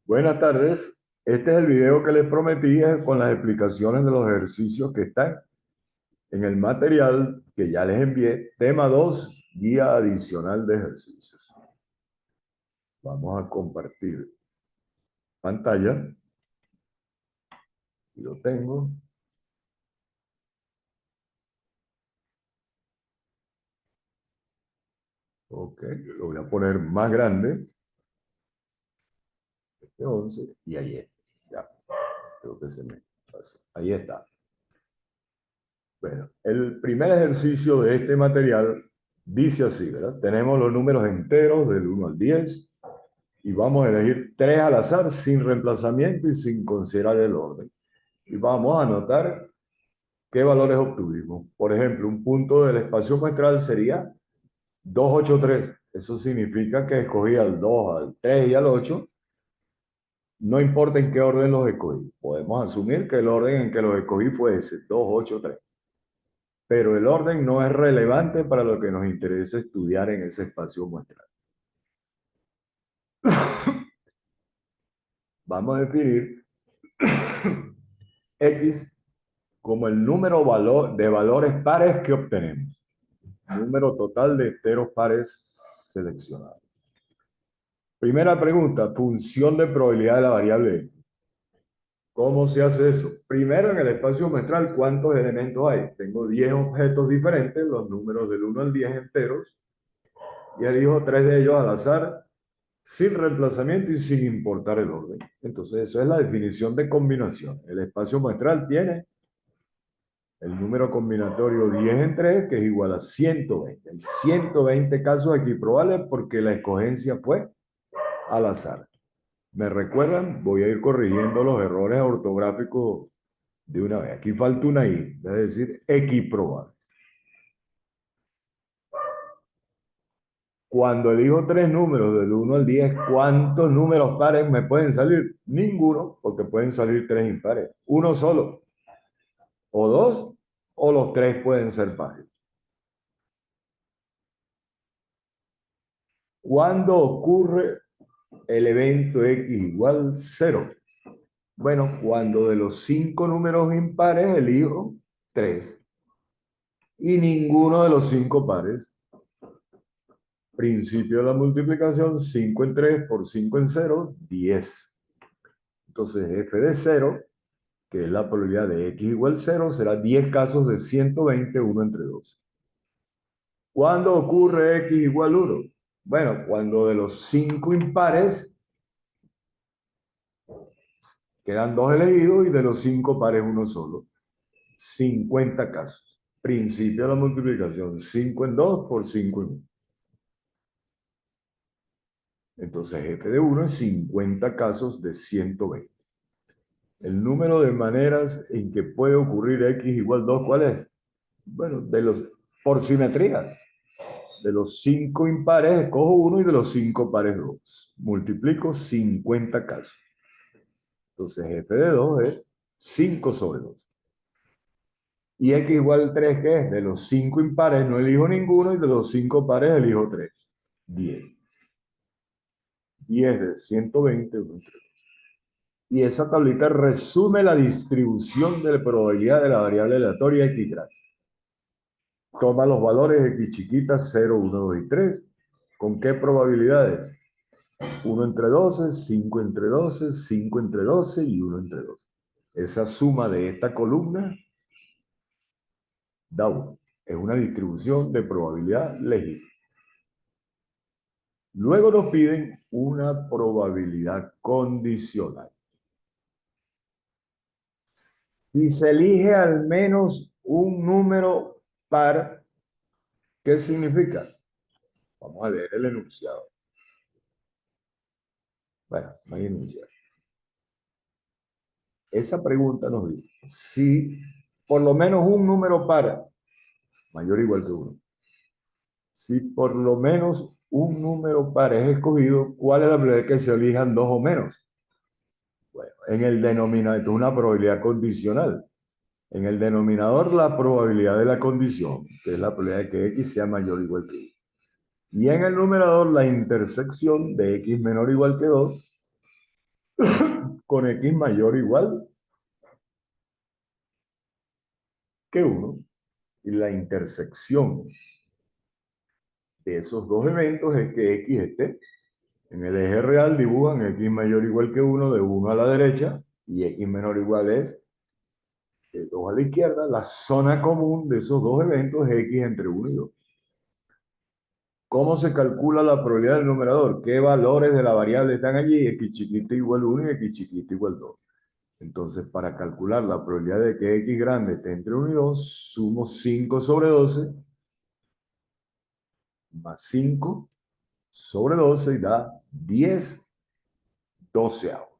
Buenas tardes. Este es el video que les prometí con las explicaciones de los ejercicios que están en el material que ya les envié. Tema 2, guía adicional de ejercicios. Vamos a compartir pantalla. Y lo tengo. Ok, lo voy a poner más grande. Este 11 y ahí está. Ya, creo que se me pasó. Ahí está. Bueno, el primer ejercicio de este material dice así, ¿verdad? Tenemos los números enteros del 1 al 10 y vamos a elegir 3 al azar sin reemplazamiento y sin considerar el orden. Y vamos a anotar qué valores obtuvimos. Por ejemplo, un punto del espacio muestral sería 283. Eso significa que escogí al 2, al 3 y al 8. No importa en qué orden los escogí. Podemos asumir que el orden en que los escogí fue ese, 2, 8, 3. Pero el orden no es relevante para lo que nos interesa estudiar en ese espacio muestral. Vamos a definir X como el número de valores pares que obtenemos. Número total de enteros pares seleccionados. Primera pregunta, función de probabilidad de la variable X. ¿Cómo se hace eso? Primero, en el espacio muestral, ¿cuántos elementos hay? Tengo 10 objetos diferentes, los números del 1 al 10 enteros, y elijo 3 de ellos al azar, sin reemplazamiento y sin importar el orden. Entonces, eso es la definición de combinación. El espacio muestral tiene el número combinatorio 10 en 3, que es igual a 120. Hay 120 casos equiprobables porque la escogencia fue al azar. ¿Me recuerdan? Voy a ir corrigiendo los errores ortográficos de una vez. Aquí falta una I, es decir, equiprobable. Cuando elijo 3 números del 1 al 10, ¿cuántos números pares me pueden salir? Ninguno, porque pueden salir 3 impares. Uno solo, o 2, o los 3 pueden ser pares. ¿Cuándo ocurre el evento X igual 0? Bueno, cuando de los 5 números impares elijo 3 y ninguno de los 5 pares. Principio de la multiplicación, 5 en 3 por 5 en 0, 10. Entonces f de 0, que es la probabilidad de x igual 0, será 10 casos de 120, 1 entre 2. ¿Cuándo ocurre x igual 1? Bueno, cuando de los 5 impares quedan 2 elegidos y de los 5 pares uno solo. 50 casos. Principio de la multiplicación, 5 en 2 por 5 en 1. Entonces f de 1 es 50 casos de 120. El número de maneras en que puede ocurrir x igual 2, ¿cuál es? Bueno, por simetría. De los 5 impares escojo 1 y de los 5 pares 2. Multiplico 50 casos. Entonces f de 2 es 5 sobre 2. Y x igual 3, ¿qué es? De los 5 impares no elijo ninguno y de los 5 pares elijo 3. 10. 10 de 120, 1 entre 2. Y esa tablita resume la distribución de la probabilidad de la variable aleatoria x grande. Toma los valores x chiquitas 0, 1, 2 y 3. ¿Con qué probabilidades? 1 entre 12, 5 entre 12, 5 entre 12 y 1 entre 12. Esa suma de esta columna da 1. Es una distribución de probabilidad legítima. Luego nos piden una probabilidad condicional. Si se elige al menos un número par, ¿qué significa? Vamos a leer el enunciado. Bueno, no hay enunciado. Esa pregunta nos dice, si por lo menos un número par, mayor o igual que 1, si por lo menos un número par es escogido, ¿cuál es la probabilidad que se elijan 2 o menos? Bueno, en el denominador, esto es una probabilidad condicional. En el denominador, la probabilidad de la condición, que es la probabilidad de que x sea mayor o igual que 1. Y en el numerador la intersección de x menor o igual que 2 con x mayor o igual que 1. Y la intersección de esos dos eventos es que x esté en el eje real, dibujan x mayor o igual que 1 de 1 a la derecha y x menor o igual es de 2 a la izquierda. La zona común de esos dos eventos es x entre 1 y 2. ¿Cómo se calcula la probabilidad del numerador? ¿Qué valores de la variable están allí? X chiquito igual 1 y x chiquito igual 2. Entonces, para calcular la probabilidad de que x grande esté entre 1 y 2, sumo 5 sobre 12 más 5 sobre 12 y da 10 doceavos.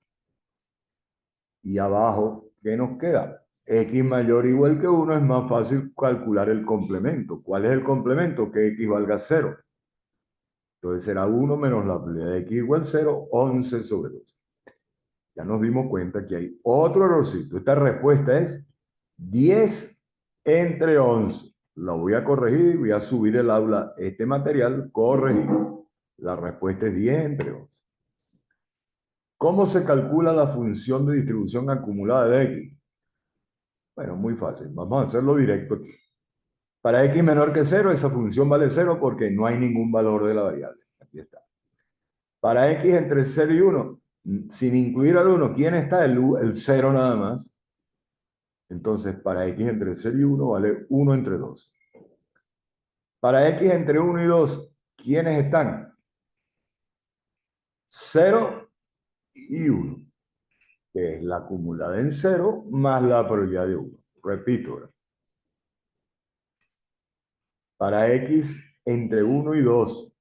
Y abajo, ¿qué nos queda? X mayor o igual que 1 es más fácil calcular el complemento. ¿Cuál es el complemento? Que x valga 0. Entonces será 1 menos la probabilidad de x igual 0, 11 sobre 12. Ya nos dimos cuenta que hay otro errorcito. Esta respuesta es 10 entre 11. La voy a corregir y voy a subir el aula este material corregido. La respuesta es 10 entre 11. ¿Cómo se calcula la función de distribución acumulada de x? Bueno, muy fácil. Vamos a hacerlo directo aquí. Para x menor que 0, esa función vale 0 porque no hay ningún valor de la variable. Aquí está. Para x entre 0 y 1, sin incluir al 1, ¿quién está? El 0 nada más. Entonces, para x entre 0 y 1 vale 1 entre 2. Para x entre 1 y 2, ¿quiénes están? 0 y 1, que es la acumulada en 0 más la probabilidad de 1. Repito, para x entre 1 y 2,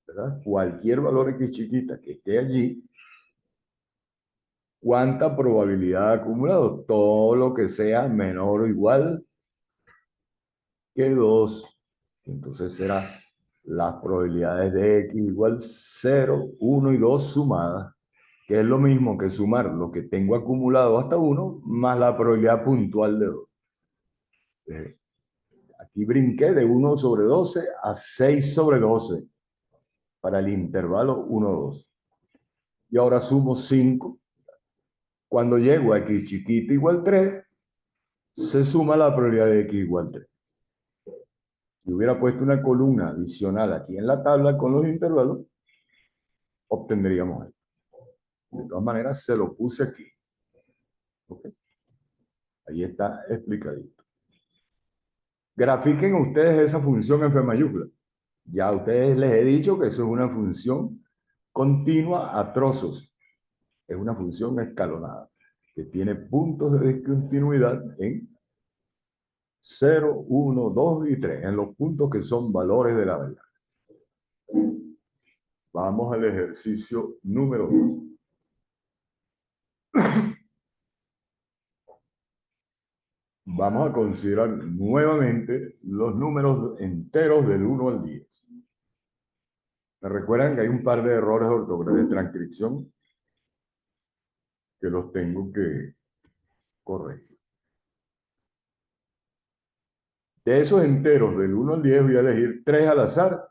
¿verdad? Cualquier valor x chiquita que esté allí, ¿cuánta probabilidad acumulado? Todo lo que sea menor o igual que 2. Entonces será las probabilidades de x igual 0, 1 y 2 sumadas, que es lo mismo que sumar lo que tengo acumulado hasta 1 más la probabilidad puntual de 2. Aquí brinqué de 1 sobre 12 a 6 sobre 12 para el intervalo 1, 2. Y ahora sumo 5. Cuando llego a x chiquito igual 3, se suma la probabilidad de x igual 3. Si hubiera puesto una columna adicional aquí en la tabla con los intervalos, obtendríamos esto. De todas maneras, se lo puse aquí. ¿Okay? Ahí está explicadito. Grafiquen ustedes esa función F mayúscula. Ya a ustedes les he dicho que eso es una función continua a trozos. Es una función escalonada que tiene puntos de discontinuidad en 0, 1, 2 y 3, en los puntos que son valores de la variable. Vamos al ejercicio número 2. Vamos a considerar nuevamente los números enteros del 1 al 10. Me recuerdan que hay un par de errores ortográficos de transcripción que los tengo que corregir. De esos enteros del 1 al 10 voy a elegir 3 al azar,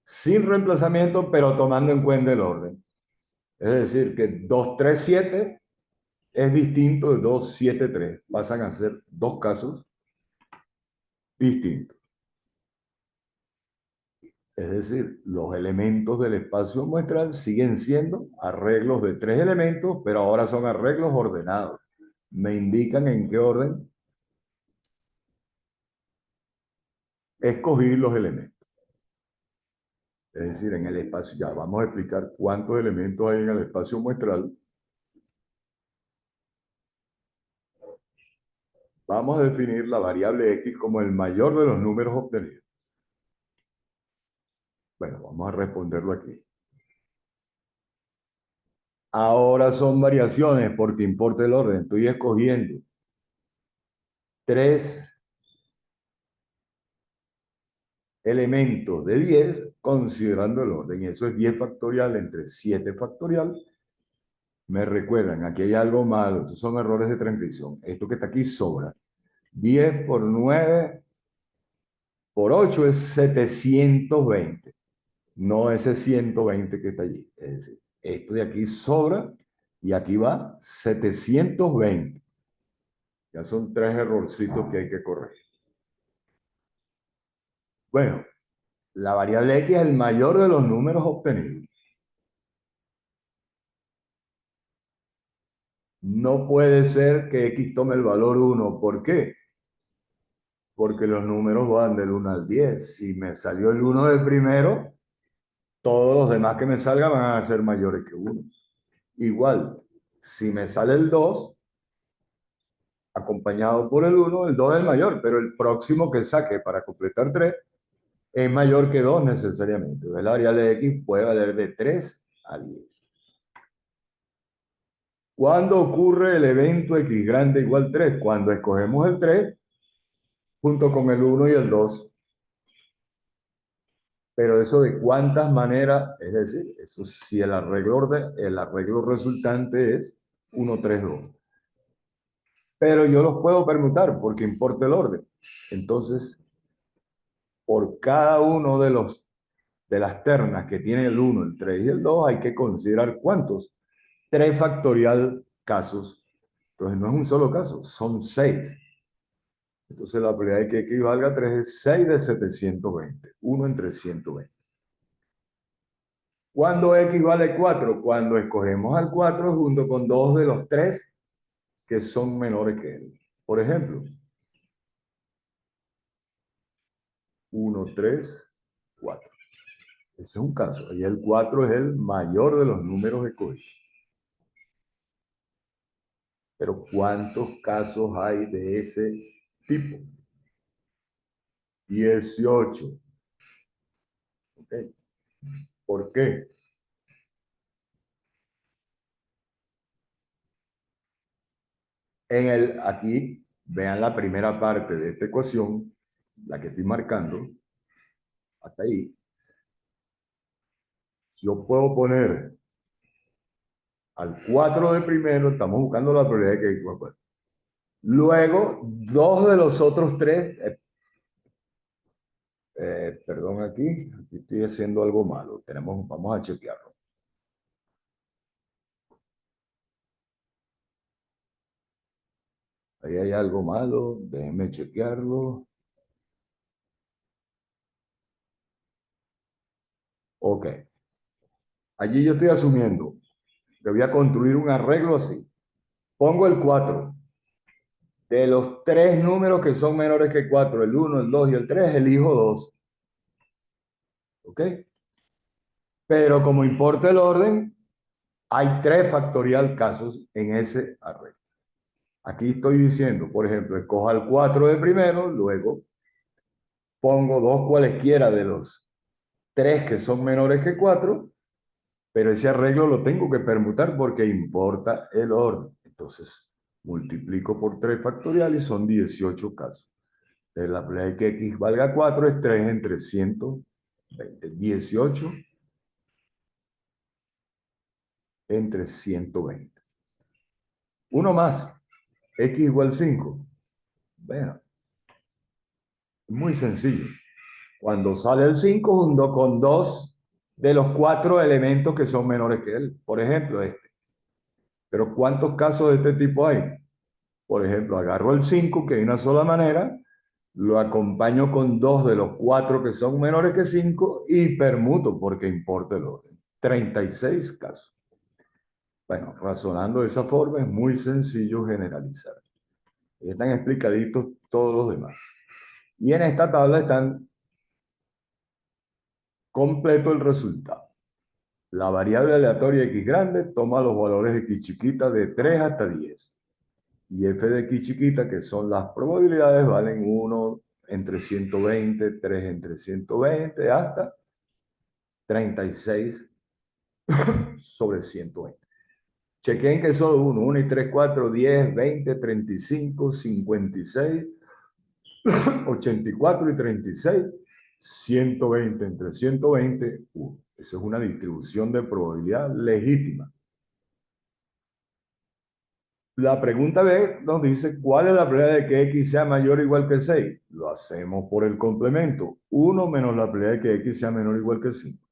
sin reemplazamiento, pero tomando en cuenta el orden. Es decir, que 2, 3, 7 es distinto de 2, 7, 3. Pasan a ser dos casos distintos. Es decir, los elementos del espacio muestral siguen siendo arreglos de 3 elementos, pero ahora son arreglos ordenados. Me indican en qué orden escogí los elementos. Es decir, en el espacio, ya vamos a explicar cuántos elementos hay en el espacio muestral. Vamos a definir la variable x como el mayor de los números obtenidos. Bueno, vamos a responderlo aquí. Ahora son variaciones porque importa el orden. Estoy escogiendo 3 elementos de 10 considerando el orden. Eso es 10 factorial entre 7 factorial. Me recuerdan, aquí hay algo malo. Estos son errores de transcripción. Esto que está aquí sobra. 10 por 9 por 8 es 720. No ese 120 que está allí. Es decir, esto de aquí sobra y aquí va 720. Ya son 3 errorcitos que hay que corregir. Bueno, la variable x es el mayor de los números obtenidos. No puede ser que x tome el valor 1. ¿Por qué? Porque los números van del 1 al 10. Si me salió el 1 del primero, todos los demás que me salgan van a ser mayores que 1. Igual, si me sale el 2, acompañado por el 1, el 2 es el mayor, pero el próximo que saque para completar 3 es mayor que 2 necesariamente. La variable de x puede valer de 3 a 10. ¿Cuándo ocurre el evento x grande igual 3? Cuando escogemos el 3 junto con el 1 y el 2. Pero eso de cuántas maneras, es decir, eso si el arreglo resultante es 1, 3, 2. Pero yo los puedo permutar porque importa el orden. Entonces, por cada uno de las ternas que tiene el 1, el 3 y el 2, hay que considerar cuántos. 3 factorial casos. Entonces, no es un solo caso, son 6. Entonces, la probabilidad de que equivalga a 3 es 6 de 720. 1 entre 120. ¿Cuándo x vale 4? Cuando escogemos al 4 junto con 2 de los 3 que son menores que él. Por ejemplo, 1, 3, 4. Ese es un caso. Y el 4 es el mayor de los números escogidos. Pero ¿cuántos casos hay de ese tipo? 18. ¿Okay? ¿Por qué? Aquí, vean la primera parte de esta ecuación, la que estoy marcando, hasta ahí. Yo puedo poner al 4 de primero, estamos buscando la probabilidad de que igual 4. Luego, dos de los otros tres, perdón, aquí estoy haciendo algo malo. Vamos a chequearlo. Ahí hay algo malo, déjenme chequearlo. Ok. Allí yo estoy asumiendo que voy a construir un arreglo así. Pongo el 4. De los 3 números que son menores que 4, el 1, el 2 y el 3, elijo 2. ¿Ok? Pero como importa el orden, hay 3 factorial casos en ese arreglo. Aquí estoy diciendo, por ejemplo, escoja el 4 de primero, luego pongo 2 cualesquiera de los 3 que son menores que 4, pero ese arreglo lo tengo que permutar porque importa el orden. Entonces, multiplico por 3 factorial y son 18 casos. La probabilidad de que x valga 4 es 3 entre 120. 18 entre 120. Uno más, x igual 5. Bueno, muy sencillo. Cuando sale el 5 junto con 2 de los 4 elementos que son menores que él. Por ejemplo, este. Pero ¿cuántos casos de este tipo hay? Por ejemplo, agarro el 5, que hay una sola manera, lo acompaño con 2 de los 4 que son menores que 5 y permuto porque importa el orden. 36 casos. Bueno, razonando de esa forma es muy sencillo generalizar. Están explicaditos todos los demás. Y en esta tabla están completo el resultado. La variable aleatoria x grande toma los valores de x chiquita de 3 hasta 10. Y f de x chiquita, que son las probabilidades, valen 1 entre 120, 3 entre 120, hasta 36 sobre 120. Chequen que son 1 y 3, 4, 10, 20, 35, 56, 84 y 36, 120 entre 120, 1. Eso es una distribución de probabilidad legítima. La pregunta B nos dice, ¿cuál es la probabilidad de que x sea mayor o igual que 6? Lo hacemos por el complemento. 1 menos la probabilidad de que x sea menor o igual que 5.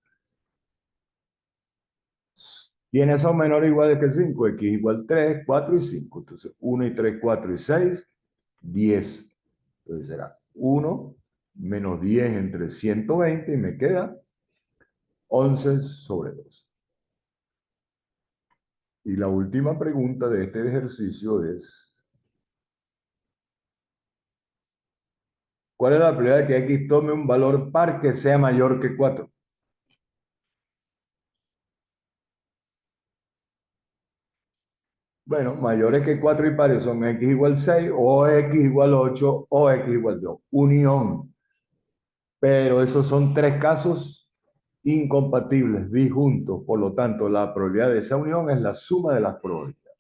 ¿Quiénes son menores o iguales que 5? X igual 3, 4 y 5. Entonces, 1 y 3, 4 y 6, 10. Entonces será 1 menos 10 entre 120 y me queda 11 sobre 2. Y la última pregunta de este ejercicio es, ¿cuál es la probabilidad de que x tome un valor par que sea mayor que 4? Bueno, mayores que 4 y pares son x igual 6, o x igual 8, o x igual 2. Unión. Pero esos son tres casos incompatibles, disjuntos. Por lo tanto, la probabilidad de esa unión es la suma de las probabilidades.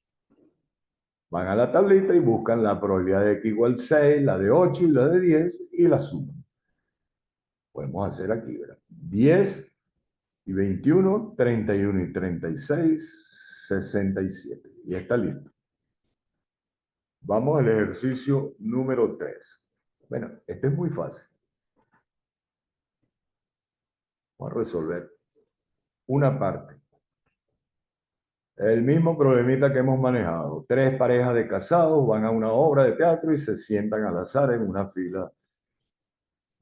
Van a la tablita y buscan la probabilidad de x igual 6, la de 8 y la de 10 y la suman. Podemos hacer aquí, ¿verdad? 10 y 21, 31 y 36, 67. Y está listo. Vamos al ejercicio número 3. Bueno, este es muy fácil. Vamos a resolver una parte. El mismo problemita que hemos manejado. Tres parejas de casados van a una obra de teatro y se sientan al azar en una fila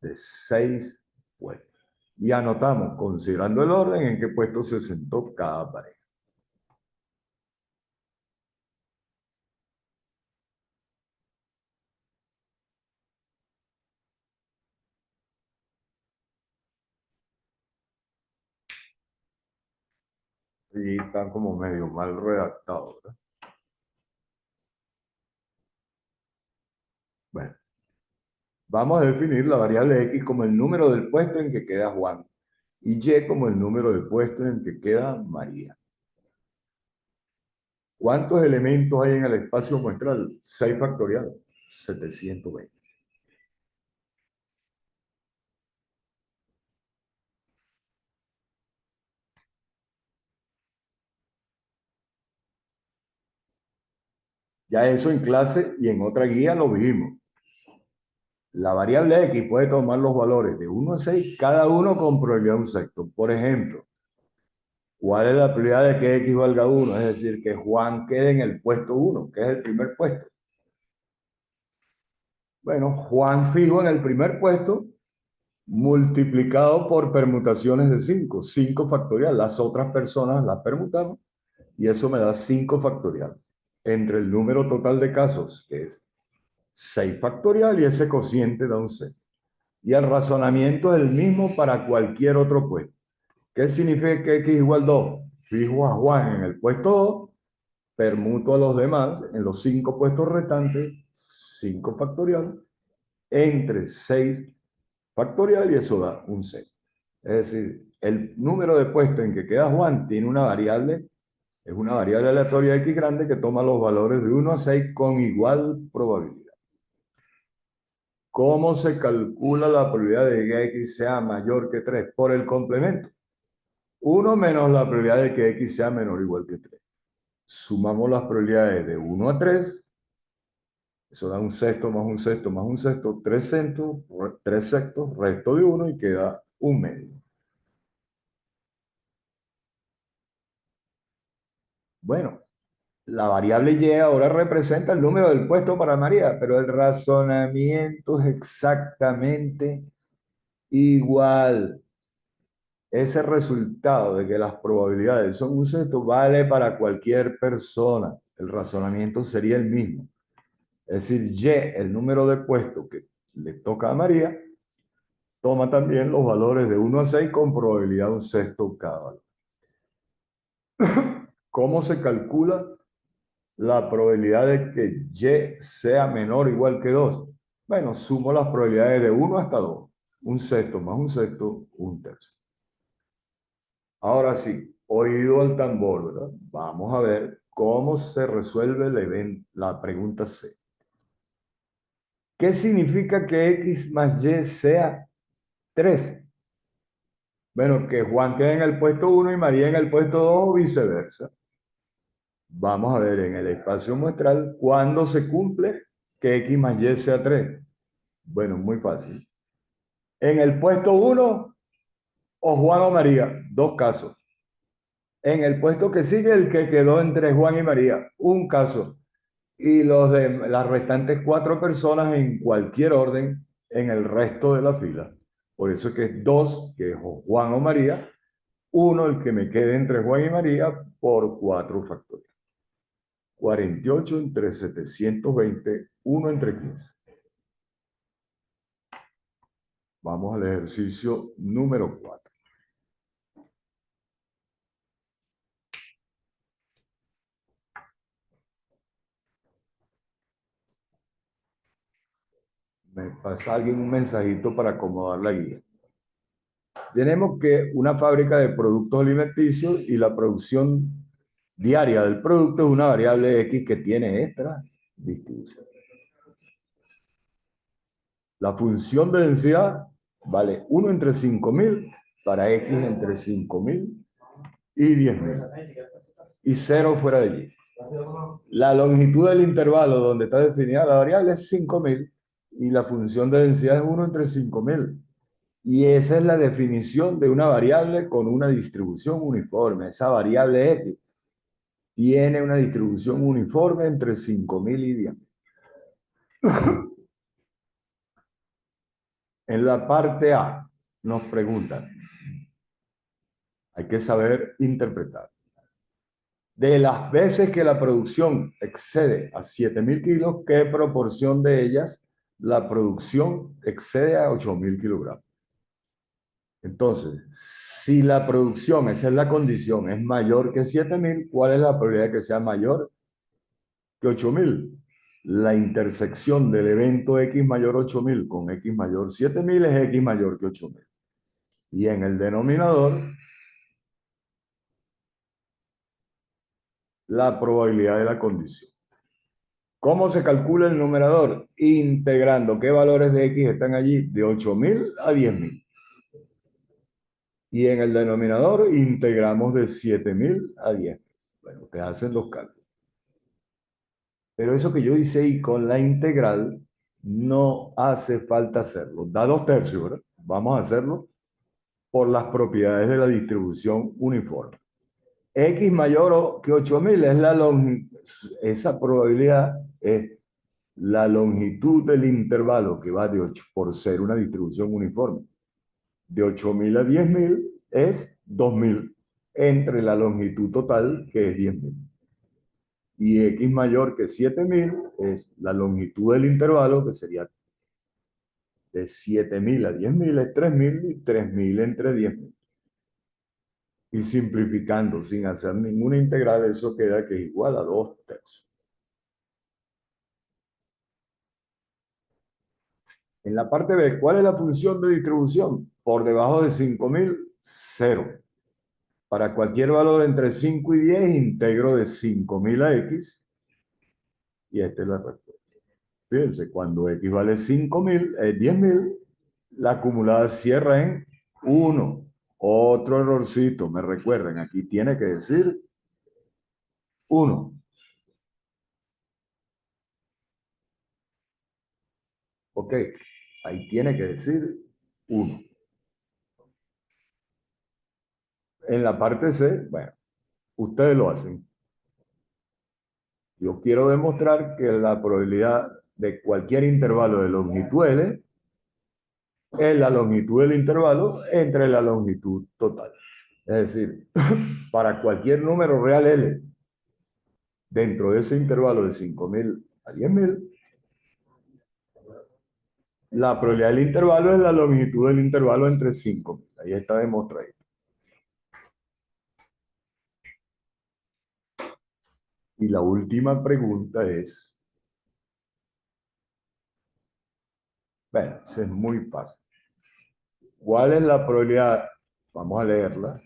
de 6 puestos. Y anotamos, considerando el orden, en qué puesto se sentó cada pareja. Y están como medio mal redactados, ¿verdad? Bueno, vamos a definir la variable x como el número del puesto en que queda Juan y y como el número de puestos en que queda María. ¿Cuántos elementos hay en el espacio muestral? 6 factorial, 720. Ya eso en clase y en otra guía lo vimos. La variable x puede tomar los valores de 1 a 6, cada uno con probabilidad de un sexto. Por ejemplo, ¿cuál es la probabilidad de que x valga 1? Es decir, que Juan quede en el puesto 1, que es el primer puesto. Bueno, Juan fijo en el primer puesto multiplicado por permutaciones de 5. 5 factorial. Las otras personas las permutamos y eso me da 5 factorial. Entre el número total de casos, que es 6 factorial, y ese cociente da un 6. Y el razonamiento es el mismo para cualquier otro puesto. ¿Qué significa que x igual 2? Fijo a Juan en el puesto 2, permuto a los demás en los 5 puestos restantes, 5 factorial, entre 6 factorial y eso da un 6. Es decir, el número de puestos en que queda Juan tiene una variable, es una variable aleatoria x grande que toma los valores de 1 a 6 con igual probabilidad. ¿Cómo se calcula la probabilidad de que x sea mayor que 3? Por el complemento. 1 menos la probabilidad de que x sea menor o igual que 3. Sumamos las probabilidades de 1 a 3. Eso da un sexto más un sexto más un sexto, 3 sextos, 3 sextos, resto de 1 y queda un medio. Bueno, la variable y ahora representa el número del puesto para María, pero el razonamiento es exactamente igual. Ese resultado de que las probabilidades son un sexto vale para cualquier persona. El razonamiento sería el mismo. Es decir, y, el número de puestos que le toca a María, toma también los valores de 1 a 6 con probabilidad de un sexto cada valor. ¿Cómo se calcula la probabilidad de que y sea menor o igual que 2? Bueno, sumo las probabilidades de 1 hasta 2. Un sexto más un sexto, un tercio. Ahora sí, oído al tambor, ¿verdad? Vamos a ver cómo se resuelve la pregunta C. ¿Qué significa que x más y sea 3? Bueno, que Juan quede en el puesto 1 y María en el puesto 2 o viceversa. Vamos a ver en el espacio muestral cuándo se cumple que X más Y sea 3. Bueno, muy fácil. En el puesto 1, o Juan o María, dos casos. En el puesto que sigue, el que quedó entre Juan y María, un caso. Y los de las restantes 4 personas en cualquier orden en el resto de la fila. Por eso es que es 2, que es Juan o María, 1, el que me quede entre Juan y María, por 4 factores. 48 entre 720, 1 entre 15. Vamos al ejercicio número 4. Me pasa alguien un mensajito para acomodar la guía. Tenemos que una fábrica de productos alimenticios y la producción diaria del producto es una variable X que tiene esta distribución. La función de densidad vale 1 entre 5.000 para X entre 5.000 y 10.000. Y 0 fuera de allí. La longitud del intervalo donde está definida la variable es 5.000 y la función de densidad es 1 entre 5.000. Y esa es la definición de una variable con una distribución uniforme. Esa variable X tiene una distribución uniforme entre 5.000 y 10.000. En la parte A nos preguntan, hay que saber interpretar. De las veces que la producción excede a 7.000 kilos, ¿qué proporción de ellas la producción excede a 8.000 kilogramos? Entonces, si la producción, esa es la condición, es mayor que 7.000, ¿cuál es la probabilidad de que sea mayor que 8.000? La intersección del evento X mayor 8.000 con X mayor 7.000 es X mayor que 8.000. Y en el denominador, la probabilidad de la condición. ¿Cómo se calcula el numerador? Integrando qué valores de X están allí, de 8.000 a 10.000. Y en el denominador integramos de 7.000 a 10.000. Bueno, ustedes hacen los cálculos. Pero eso que yo hice y con la integral no hace falta hacerlo. Da 2/3, ¿verdad? Vamos a hacerlo por las propiedades de la distribución uniforme. X mayor que 8.000 es la longitud, esa probabilidad es la longitud del intervalo que va de 8 por ser una distribución uniforme. De 8.000 a 10.000 es 2.000 entre la longitud total que es 10.000. Y X mayor que 7.000 es la longitud del intervalo que sería de 7.000 a 10.000 es 3.000 y 3.000 entre 10.000. Y simplificando sin hacer ninguna integral, eso queda que es igual a 2/3. En la parte B, ¿cuál es la función de distribución? Por debajo de 5.000, 0. Para cualquier valor entre 5 y 10, integro de 5.000 a X. Y esta es la respuesta. Fíjense, cuando X vale 5.000, 10.000, la acumulada cierra en 1. Otro errorcito, me recuerden, aquí tiene que decir 1. Ok, ahí tiene que decir 1. En la parte C, bueno, ustedes lo hacen. Yo quiero demostrar que la probabilidad de cualquier intervalo de longitud L es la longitud del intervalo entre la longitud total. Es decir, para cualquier número real L, dentro de ese intervalo de 5.000 a 10.000, la probabilidad del intervalo es la longitud del intervalo entre 5.000. Ahí está demostrado. Y la última pregunta es, bueno, es muy fácil. ¿Cuál es la probabilidad? Vamos a leerla.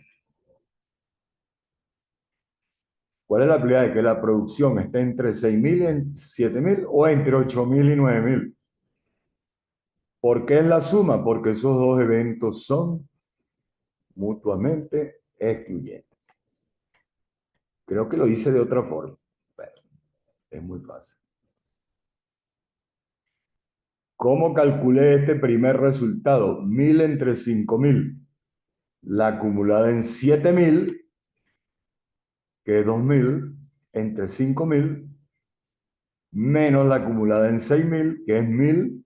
¿Cuál es la probabilidad de que la producción esté entre 6.000 y 7.000 o entre 8.000 y 9.000? ¿Por qué es la suma? Porque esos dos eventos son mutuamente excluyentes. Creo que lo hice de otra forma. Bueno, es muy fácil. ¿Cómo calculé este primer resultado? 1000 entre 5000. La acumulada en 7000, que es 2000, entre 5000, menos la acumulada en 6000, que es 1000,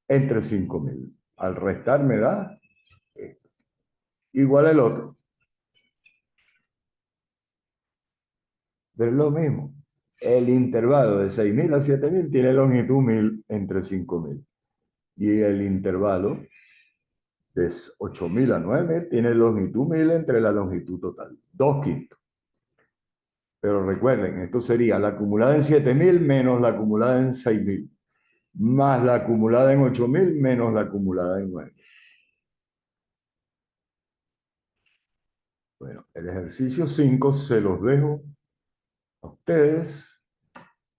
entre 5000. Al restar me da esto. Igual el otro. Pero es lo mismo. El intervalo de 6000 a 7000 tiene longitud 1000 entre 5000. Y el intervalo de 8000 a 9000 tiene longitud 1000 entre la longitud total. 2/5. Pero recuerden, esto sería la acumulada en 7000 menos la acumulada en 6000, más la acumulada en 8000 menos la acumulada en 9000. Bueno, el ejercicio 5 se los dejo a ustedes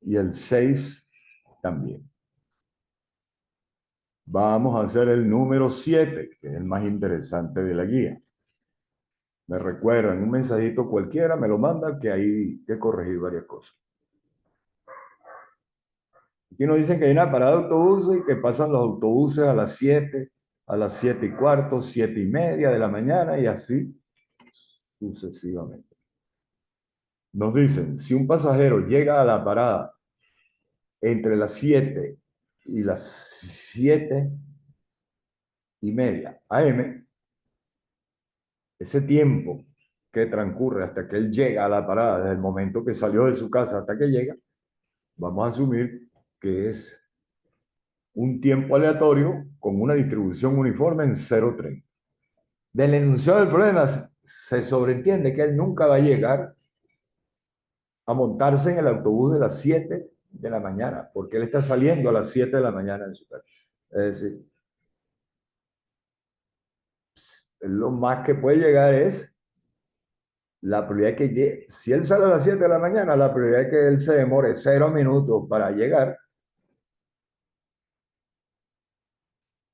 y el 6 también. Vamos a hacer el número 7, que es el más interesante de la guía. Me recuerdan, un mensajito cualquiera me lo mandan, que hay que corregir varias cosas. Aquí nos dicen que hay una parada de autobuses y que pasan los autobuses a las 7, a las 7:15, 7:30 de la mañana y así sucesivamente. Nos dicen, si un pasajero llega a la parada entre las 7 y las 7:30 AM, ese tiempo que transcurre hasta que él llega a la parada, desde el momento que salió de su casa hasta que llega, vamos a asumir que es un tiempo aleatorio con una distribución uniforme en 0,30. Del enunciado del problema se sobreentiende que él nunca va a llegar a montarse en el autobús de las 7 de la mañana, porque él está saliendo a las 7 de la mañana de su casa. Es decir, lo más que puede llegar es la probabilidad que llegue. Si él sale a las 7 de la mañana, la probabilidad es que él se demore 0 minutos para llegar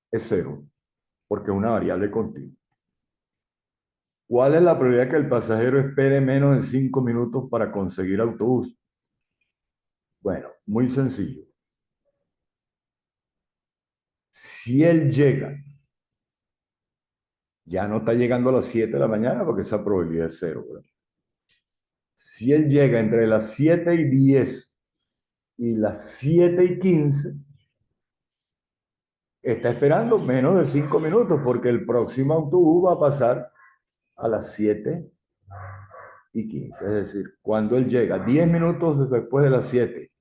es 0, porque es una variable continua. ¿Cuál es la probabilidad que el pasajero espere menos de 5 minutos para conseguir autobús? Bueno, muy sencillo. Si él llega, ya no está llegando a las 7 de la mañana porque esa probabilidad es 0, ¿verdad? Si él llega entre las 7:10 y las 7:15, está esperando menos de 5 minutos porque el próximo autobús va a pasar a las 7:15. Es decir, cuando él llega 10 minutos después de las 7,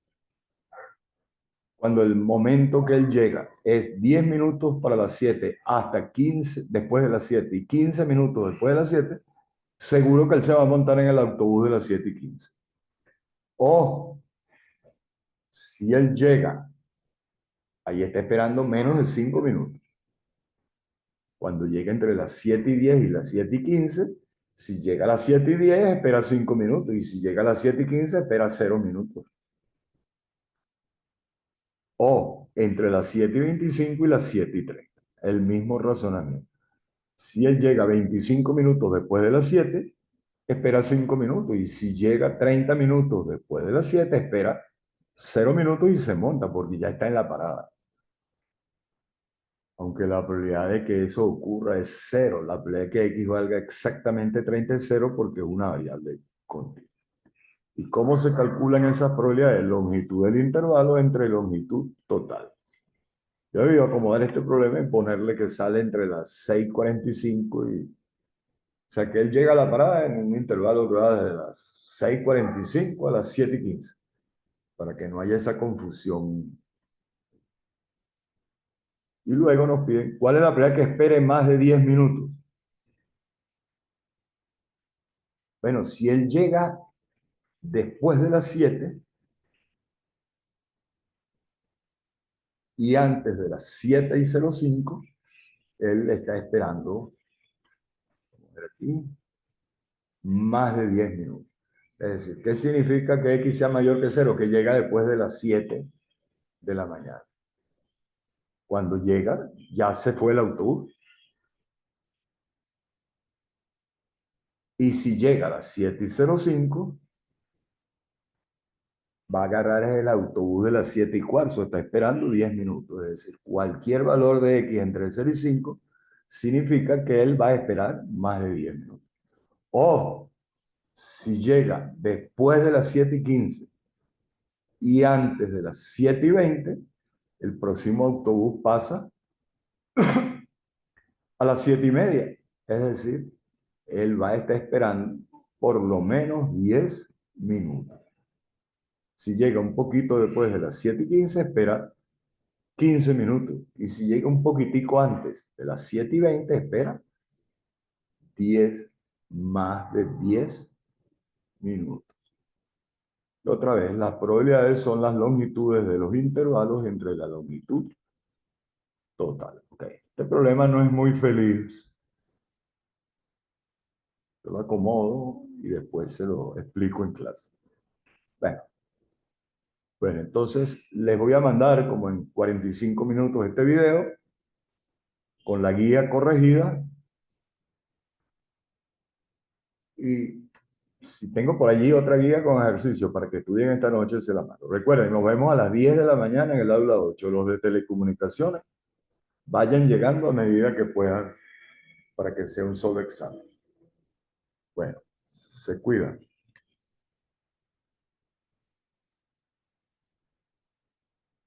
cuando el momento que él llega es 10 minutos para las 7 hasta 15 después de las 7 y 15 minutos después de las 7, seguro que él se va a montar en el autobús de las 7:15. O si él llega, ahí está esperando menos de 5 minutos. Cuando llega entre las 7:10 y las 7:15, si llega a las 7:10, espera 5 minutos. Y si llega a las 7:15, espera 0 minutos. O entre las 7:25 y las 7:30. El mismo razonamiento. Si él llega 25 minutos después de las 7, espera 5 minutos. Y si llega 30 minutos después de las 7, espera 0 minutos y se monta porque ya está en la parada. Aunque la probabilidad de que eso ocurra es 0. La probabilidad de que X valga exactamente 30 es 0 porque es una variable continua. ¿Y cómo se calculan esas probabilidades? Longitud del intervalo entre longitud total. Yo voy a acomodar este problema y ponerle que sale entre las 6:45 y... O sea, que él llega a la parada en un intervalo que va desde las 6:45 a las 7:15, para que no haya esa confusión. Y luego nos piden, ¿cuál es la probabilidad que espere más de 10 minutos? Bueno, si él llega después de las 7 y antes de las 7:05, él está esperando, vamos a ver aquí, más de 10 minutos. Es decir, ¿qué significa que X sea mayor que 0? Que llega después de las 7 de la mañana. Cuando llega, ya se fue el autobús. Y si llega a las 7:05, va a agarrar el autobús de las 7:15, está esperando 10 minutos. Es decir, cualquier valor de X entre 0 y 5 significa que él va a esperar más de 10 minutos. O si llega después de las 7:15 y antes de las 7:20, el próximo autobús pasa a las 7:30. Es decir, él va a estar esperando por lo menos 10 minutos. Si llega un poquito después de las 7:15, espera 15 minutos. Y si llega un poquitico antes de las 7:20, espera 10, más de 10 minutos. Y otra vez, las probabilidades son las longitudes de los intervalos entre la longitud total. Okay. Este problema no es muy feliz. Yo lo acomodo y después se lo explico en clase. Bueno, pues entonces les voy a mandar como en 45 minutos este video con la guía corregida. Y si tengo por allí otra guía con ejercicio para que estudien esta noche, se la mando. Recuerden, nos vemos a las 10 de la mañana en el aula 8. Los de telecomunicaciones, vayan llegando a medida que puedan para que sea un solo examen. Bueno, se cuidan.